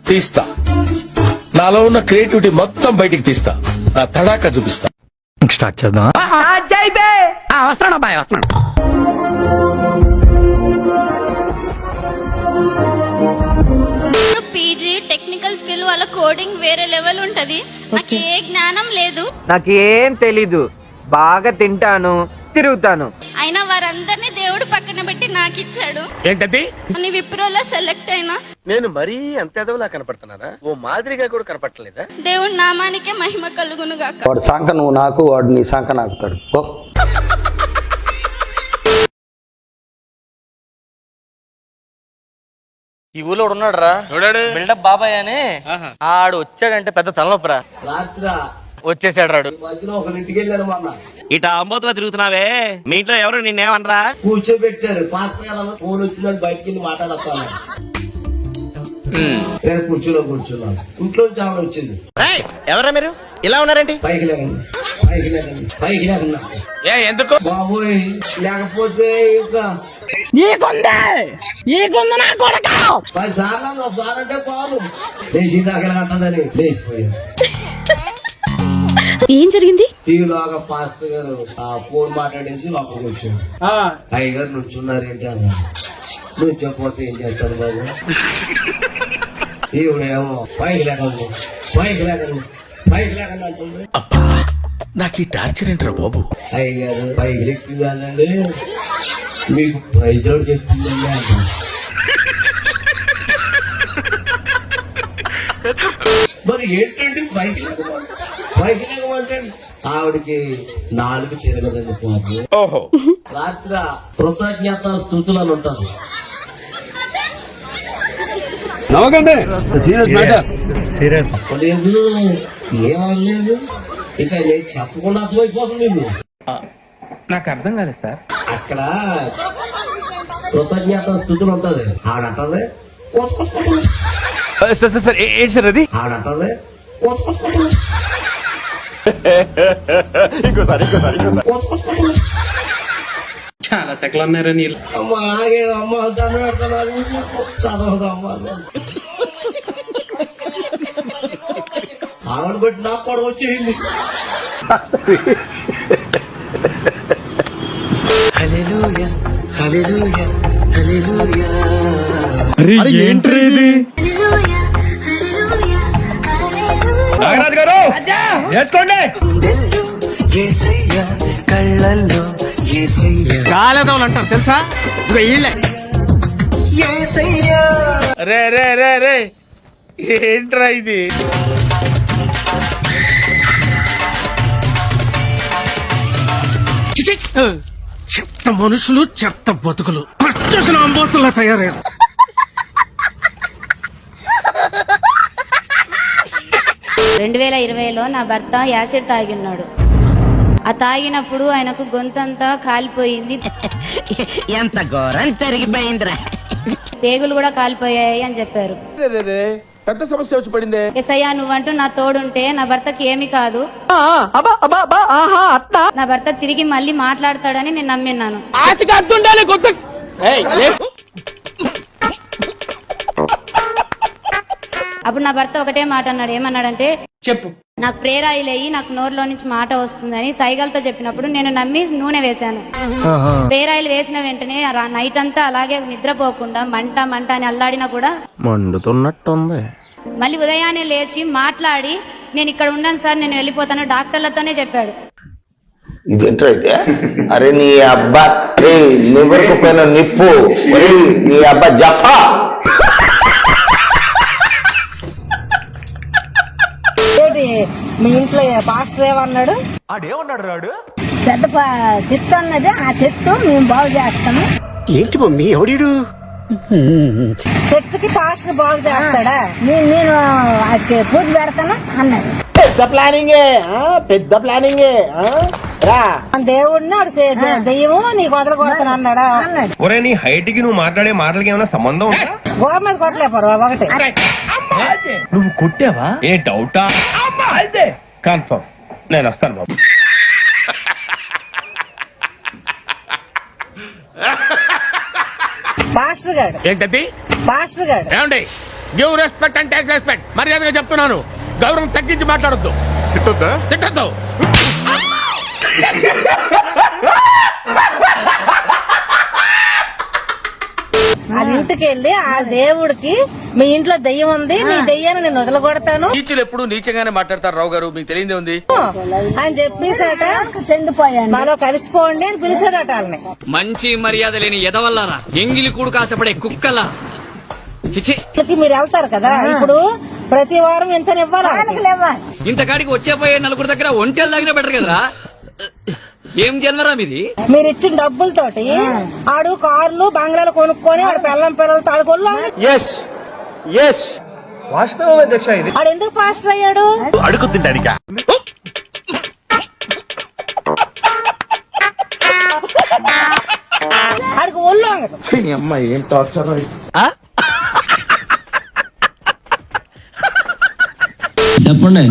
తీస్తా. నాలో ఉన్న క్రియేటివిటీ మొత్తం బయటికి తీస్తా. నా తడాక చూపిస్తా. స్టార్ట్ చేద్దాం. వస్తున్నాడు బాయ్, వస్తున్నాడు. పీజీ టెక్నికల్ స్కిల్ వాళ్ళ కోడింగ్ వేరే లెవెల్ ఉంటది. నాకు ఏ జ్ఞానం లేదు, నాకేం తెలీదు. బాగా తింటాను, తిరుగుతాను. అయినా వారందరినీ దేవుడు పక్కన పెట్టి నాకు ఇచ్చాడు. ఏంటది? అని విప్రోలో సెలెక్ట్ అయినా నేను మరీ అంత ఎదవలా కనపడుతున్నారా? ఓ మాదిరిగా కూడా కనపడలేదా? దేవుడి నామానికే మహిమ కలుగును గాక. వాడు సంక నువ్వు నాకు, వాడు నీ సంక నాకుతాడు. ఈ ఊళ్ళో ఉన్నాడు రా, బిల్డప్ బాబాయ్ అని. ఆడు వచ్చాడంటే పెద్ద తలనొప్పరా. వచ్చేసాడు రాడు. ఇట అంబోతులో తిరుగుతున్నావే, మీ ఇంట్లో ఎవరు నిన్నేమనరా? కూర్చోబెట్టారు. పాత్ర ఫోన్ వచ్చిందని బయటికి వెళ్ళి మాట్లాడతాను. నేను కూర్చున్నాను. ఇంట్లో నుంచి ఆవిడ వచ్చింది. ఎవరా మీరు ఇలా ఉన్నారేంటి? పైకి లేకుండా ఎందుకు బాబోయ్, లేకపోతే ఇంకా నీకుంది నా కొడక. 10 సార్లు ఒకసారి అంటే బాబు లేచి దాకా అంటదని లేచిపోయాను. ఏం జరిగింది? టీవీలాగా పాస్టర్ గారు ఆ ఫోన్ మాట్లాడేసి లోపలికి వచ్చాడు. అయ్యగారు నుంచున్నారేంటి అన్నాడు. నువ్వు చెప్పకపోతే ఏం చేస్తాను బాబు? ఈవిడేమో పైకి లేకుండా అంటుంది. నాకు ఈ టార్చర్ ఏంట్రా బాబు? అయ్యగారు పైకి లెక్కిందండి, మీకు ప్రైజ్ అవుట్ చెప్తుందండి అంటాను. మరి ఏంటండి పైకి లేకమంటే ఆవిడకి 4 తిరగదండి పాపం. ఓహో, రాత్రి కృతజ్ఞత స్థుతులు అని ఉంటారు. లేదు, ఏమనలేదు. ఇక నేను చెప్పకుండా అర్థమైపోతుంది మీకు. నాకు అర్థం కాలేదు సార్. అక్కడ కృతజ్ఞత స్థుతులు ఉంటది. ఆడంటది ఏంటి సార్ అది? ఆడంటది చాలా సెకలు ఉన్నారా నీళ్ళు? అమ్మ ఆగే అమ్మ దండం పెడతాను, చదవదు అమ్మ. ఆవిడ బట్టి నాకు కూడా వచ్చేసింది. ఏంట్రీ ఇది? నాగరాజు గారు వేసుకోండి. గాలేదవులు అంటారు తెలుసా? రే రే రే రే, ఏంట్రా ఇది? చెత్త మనుషులు, చెత్త బతుకులు, పచ్చసిన అంబోతుల్లా తయారయ్యారు. రెండు 2020లో నా భర్త యాసిడ్ తాగిన్నాడు. ఆ తాగినప్పుడు ఆయనకు గొంతంతా కాలిపోయింది. ఎంత ఘోరం జరిగిపోయిందిరా. పేగులు కూడా కాలిపోయాయి అని చెప్పారు. పెద్ద సమస్య వచ్చి పడిందే. ఎస్ఐయా, నువ్వంటూ నా తోడుంటే నా భర్తకి ఏమి కాదు, నా భర్త తిరిగి మళ్ళీ మాట్లాడతాడని నేను నమ్మినాను. అప్పుడు నా భర్త ఒకటే మాట అన్నాడు. ఏమన్నాడంటే, చెప్పు. నాకు ప్రేరాయిల్ అయ్యి నాకు నోరులో నుంచి మాట వస్తుందని సైగలతో చెప్పినప్పుడు నేను నమ్మి నూనె వేశాను. ప్రేరాయిల్ వేసిన వెంటనే నైట్ అంతా అలాగే నిద్రపోకుండా మంట అని అల్లాడినా కూడా మండుతున్నట్టుంది. మళ్ళీ ఉదయాన్నే లేచి మాట్లాడి నేను ఇక్కడ ఉన్నాను సార్, నేను వెళ్ళిపోతాను డాక్టర్లతోనే చెప్పాడు. ఇదేంట్రా అయితే? అరే నీ అబ్బా, లివర్కు పైన నిప్పు, నీ అబ్బా జప్పా. మీ ఇంట్లో పాస్టర్ ఏమన్నాడు? ఆడేమన్నాడు రాడు? పెద్ద చెట్టు అన్నది, ఆ చెట్టు మేము బాగు చేస్తాము. ఏంటి మమ్మీ ఎవడీడు? చెట్టుకి పాస్టర్ బాగు చేస్తాడా? నేను పూజ పెడతాను అన్నాడు. పెద్ద ప్లానింగే రా. దేవుడిని దెయ్యము నీకు వదల కొడతాను అన్నాడా? అన్నాడు. ఒరే, నీ హైట్ కి నువ్వు మాట్లాడే మాటలకి ఏమైనా సంబంధం ఉందా? గోడ మీద కొట్టలేపారు ఒకటి. నువ్వు కొట్టావా? ఏ డౌటా? అయితే కన్ఫర్మ్, నేను వస్తాను బాబు. పాస్టర్ గాడు ఏంటది? పాస్టర్ గాడు ఏమండి give respect and take respect. మర్యాదగా చెప్తున్నాను, గౌరవం తగ్గించి మాట్లాడొద్దు. తిట్టొద్దు. వాళ్ళ ఇంటికి వెళ్ళి ఆ దేవుడికి మీ ఇంట్లో దెయ్యం ఉంది, నీ దెయ్యాన్ని నేను వదలగొడతాను నీచులు ఎప్పుడు నీచంగానే మాట్లాడతారు రావు గారు, మీకు తెలియదే ఉంది అని చెప్పేసాట. చెండిపోయాను మాలో కలిసిపోండి అని పిలిచాడట వాళ్ళని. మంచి మర్యాద లేని ఎదవల్లారా, ఎంగిలి కూడు కాసపడే కుక్కలా. చిచి, మీరు వెళ్తారు కదా, ఇప్పుడు ప్రతి వారం ఎంత ఇవ్వాలి? ఇంతకాడికి వచ్చేపోయే నలుగురు దగ్గర ఒంటెలు తగిన బెటర్ కదరా. ఏం జన్మరా మీది? మీరు ఇచ్చిన డబ్బులతోటి ఆడు కార్లు బంగ్లాలు కొనుక్కొని ఆడు పిల్లలతో ఆడుకోళ్ళు. ఆడు ఎందుకు పాస్టర్ అయ్యాడు? అడుగు తింటానికా? ఆడికి ఒళ్ళు అంగదు. ఏం టార్చర్. చెప్పండి.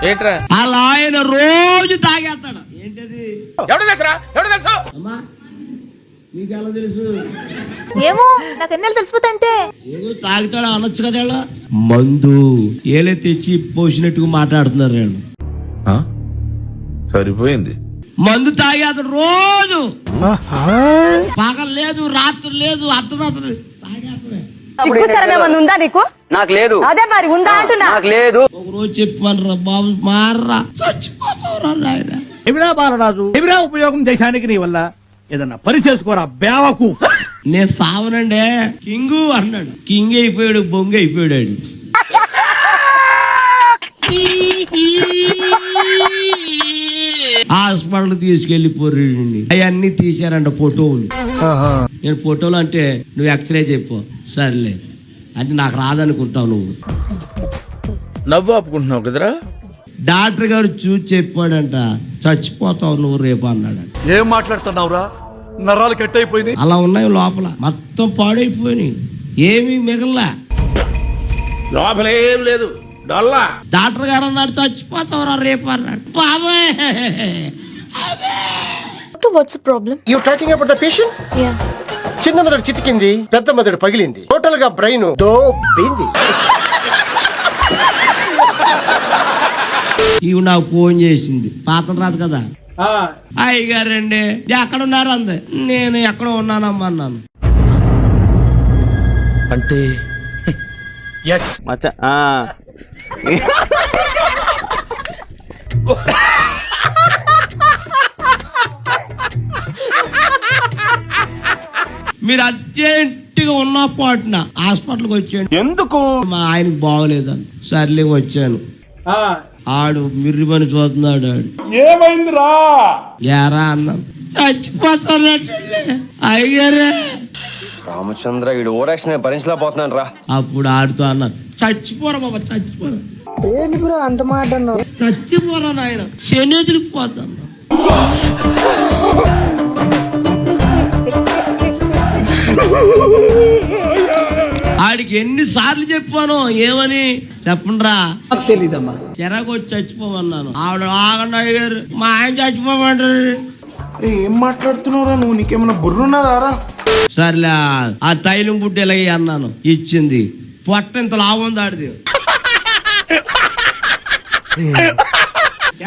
ఏంట్రా? అలా ఆయన రోజు తాగేస్తాడు. ఏంటది? ఎవడు తెలుసురా? ఎవడు తెలుసు? మీకు ఎలా తెలుసు? ఏమో నాకు ఎన్నెలు తెలిసిపోతాంటే. ఏదో తాగుతాడు అనొచ్చు కదా వీళ్ళు. మందు ఏలే తెచ్చి పోసినట్టుగా మాట్లాడుతున్నారు వీళ్ళు. సరిపోయింది. మందు తాగేస్తాడు రోజు. పగలు లేదు, రాత్రి లేదు, అర్ధరాత్రి తాగేస్తాడు. ఉందా నీకు? నాకు లేదు. అదే మరి ఉందా అంటున్నా. నాకు లేదు. ఒక రోజు చెప్పాను బాబు, మారరా, చచ్చిపోతావురా నాయన. ఎవిరా బాలరాజు, ఎవిరా ఉపయోగం దేశానికి నీ వల్ల? ఏదన్నా పని చేసుకోరా బేవకు. నేను సావనండే కింగు అన్నాడు. కింగ్ అయిపోయాడు, బొంగ అయిపోయాడు. హాస్పిటల్ తీసుకెళ్లిపోరు. అవన్నీ తీశారంట ఫోటోలు. నేను ఫోటోలు అంటే నువ్వు ఎక్స్రే చెప్పు. సర్లే అంటే నాకు రాదనుకుంటావు నువ్వు. నవ్వు ఆపుకుంటున్నావు కదరా? డాక్టర్ గారు చూసి చెప్పాడంట, చచ్చిపోతావు నువ్వు రేపు అన్నాడు. ఏం మాట్లాడుతున్నావురా? నరాలు కట్ అయిపోయింది. అలా ఉన్నాయి లోపల, మొత్తం పాడైపోయినాయి, ఏమీ మిగల్లా. లోపల ఏం లేదు, డొల్లా. డాక్టర్ గారు అన్నాడు చచ్చిపోతావురా రేపు అన్నాడు. బాబాయ్ what's problem? You talking about the patient? Yeah. చిన్న మెదడు చితికింది, పెద్ద మెదడు పగిలింది, టోటల్ గా బ్రెయిన్ దోబింది. ఇవి నాకు ఫోన్ చేసింది, పాతం రాదు కదా. అయ్యగారండి ఎక్కడ ఉన్నారు అంది. నేను ఎక్కడ ఉన్నానమ్మా అన్నాను. అంటే మీరు అర్జెంటుగా ఉన్న పాటున హాస్పిటల్కి వచ్చాను. ఎందుకు? మా ఆయనకు బాగోలేదని. సర్లే వచ్చాను. ఆడు మిర్రిమని చూస్తున్నాడు. ఆడు ఏమైందిరా? ఏరా అన్నాను. చచ్చిపోతానంటే అయ్యారే రామచంద్ర, ఈడు ఓరాక్షన్ భరించలేకపోతున్నాను రా. అప్పుడు ఆడుతూ అన్నాను, చచ్చిపోరా బాబా, చచ్చిపోరా. అంత మాట చచ్చిపోరా నాయన, శనేతులకు పోతాను. ఆడికి ఎన్నిసార్లు చెప్పాను ఏమని చెప్పండిరా. తెలీదమ్మా. చిరాకు వచ్చి చచ్చిపోమన్నాను. ఆవిడ ఆగండి అయ్యారు, మా ఆయన చచ్చిపోమంటారు. ఏం మాట్లాడుతున్నావురా నువ్వు? నీకేమన్నా బుర్రున్నదారా? సర్లే ఆ తైలం బుడ్డెలయ్యి అన్నాను, ఇచ్చింది. పొట్ట ఇంత లాభం దాడిది,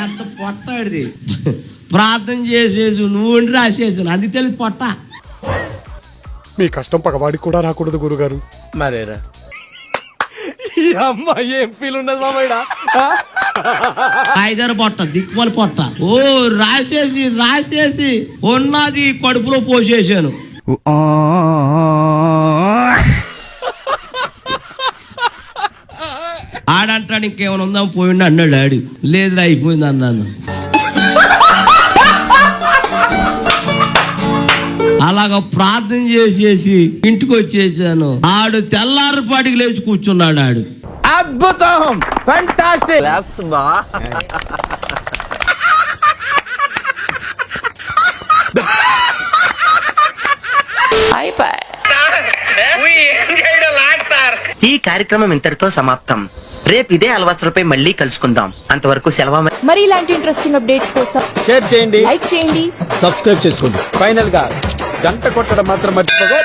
ఎంత పొట్ట ఆడిది. ప్రార్థన చేసేసి నువ్వు రాసేసాను, అది తెలిసి పొట్ట. మీ కష్టం పగవాడికి కూడా రాకూడదు గురుగారు. మరేరా? అమ్మా ఏం ఫీల్ ఉండదు మామయ్య. ఐదారు పొట్ట, దిక్కుమల పొట్ట. ఓ రాసేసి రాసేసి ఉన్నది కడుపులో పోసేసాను. ఆడంటాడు ఇంకేమైనా ఉందాం పోయిండు అన్నాడు డాడీ. లేదు అయిపోయింది అన్నాను. అలాగ ప్రార్థన చేసేసి ఇంటికి వచ్చేసాను. ఆడు తెల్లారిపాటికి లేచి కూర్చున్నాడు. ఆడు అద్భుతం, ఫెంటాస్టిక్. ఈ కార్యక్రమం ఇంతటితో సమాప్తం. రేపు ఇదే అలవాసులపై మళ్ళీ కలుసుకుందాం. అంతవరకు సెలవు. మరి ఇలాంటి ఇంట్రెస్టింగ్ అప్డేట్స్ కోసం షేర్ చేయండి, లైక్ చేయండి, సబ్స్క్రైబ్ చేసుకోండి. ఫైనల్ గా గంట కొట్టడం మాత్రం మర్చిపోగా.